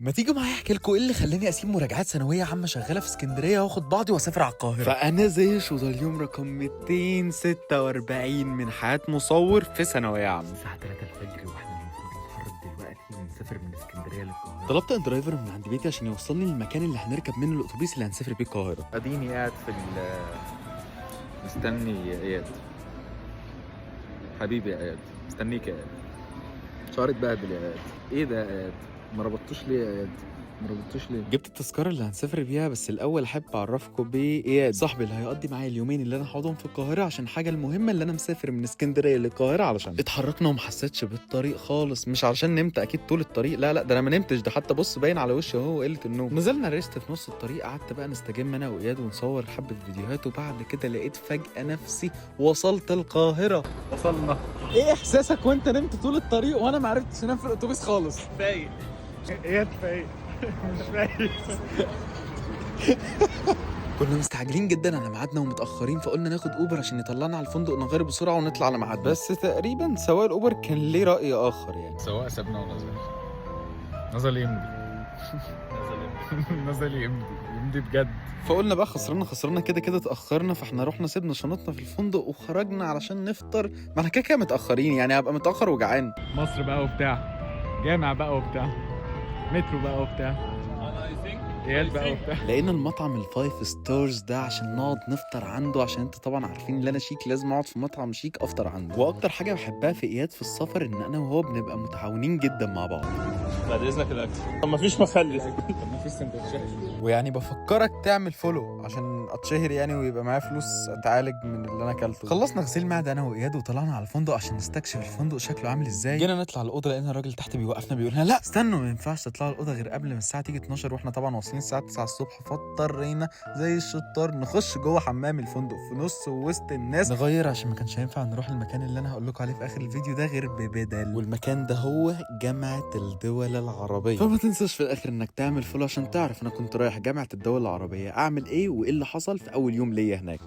ما تيجي معايا احكي لكم ايه اللي خلاني اسيب مراجعات ثانويه عامه شغاله في اسكندريه واخد بعضي واسافر على القاهره. فانا زي شوطه اليوم رقم 246 من حياه مصور في ثانويه عامه. الساعة 3 الفجر واحنا المفروض نتحرك دلوقتي ونسافر من اسكندرية للقاهرة. طلبت درايفر من عند بيتي عشان يوصلني للمكان اللي هنركب منه الاتوبيس اللي هنسافر بيه القاهره. اديني قاعد في مستني اياد. حبيبي يا اياد، مستنيك يا اياد. شعري اتبهدل يا اياد. ايه ده يا اياد؟ ما ربطتوش ليه يا اياد؟ ما ربطتوش ليه؟ جبت التذكره اللي هنسافر بيها، بس الاول احب اعرفكم باياد صاحبي اللي هيقضي معايا اليومين اللي انا هقعدهم في القاهره عشان حاجه المهمه اللي انا مسافر من اسكندريه للقاهره علشان اتحركنا وما حسيتش بالطريق خالص. مش علشان نمت اكيد طول الطريق، لا ده انا ما نمتش، ده حتى بص باين على وشي اهو قله النوم. نزلنا ريست في نص الطريق، قعدت بقى نستجم انا واياد ونصور حبه فيديوهات، وبعد كده لقيت فجاه نفسي وصلت القاهره. وصلنا. ايه احساسك وانت نمت طول الطريق وانا ما عرفتش انام في الاتوبيس خالص؟ فايق. اياد فايق. مش فايق. كنا مستعجلين جدا على ميعادنا ومتاخرين، فقلنا ناخد اوبر عشان يطلعنا على الفندق نغير بسرعه ونطلع على ميعادنا. بس تقريبا سواق الاوبر كان ليه راي اخر يعني. سواق سابنا نزل يمضي. نزل يمضي بجد. فقلنا بقى خسرنا كده اتاخرنا، فاحنا رحنا سيبنا شنطنا في الفندق وخرجنا علشان نفطر. ما احنا كده متاخرين، يعني هبقى متاخر وجعان. مصر بقى وبتاع، جامع بقى وبتاع، مترو بقى وبتاع، اياد بقى وبتاع. لقينا المطعم الفايف ستارز ده عشان نقعد نفطر عنده، عشان انتوا طبعا عارفين ان انا شيك لازم اقعد في مطعم شيك افطر عنده. واكتر حاجه بحبها في اياد في السفر ان انا وهو بنبقى متعاونين جدا مع بعض. بعد اذنك الاكل. طب مفيش مخلل. مفيش سندوتشات. ويعني بفكرك تعمل فولو عشان اتشهر يعني ويبقى معايا فلوس اتعالج من اللي انا اكلته. خلصنا غسيل معده انا واياد وطلعنا على الفندق عشان نستكشف الفندق شكله عامل ازاي. جينا نطلع الاوضه لقينا الراجل تحت بيوقفنا بيقول لنا لا استنوا، ما ينفعش تطلعوا الاوضه غير قبل ما الساعه تيجي 12، واحنا طبعا واصلين الساعه 9 الصبح، فاضطرينا زي الشطار نخش جوه حمام الفندق في نص وسط الناس نغير، عشان ما كانش هينفع نروح المكان اللي انا هقول لكم عليه في اخر الفيديو ده غير ببدل. والمكان ده هو جامعه الدول العربيه. فما تنساش في الاخر انك تعمل فولو عشان تعرف انا كنت رايح جامعه الدول العربيه اعمل ايه وايه اللي حصل في اول يوم ليا هناك.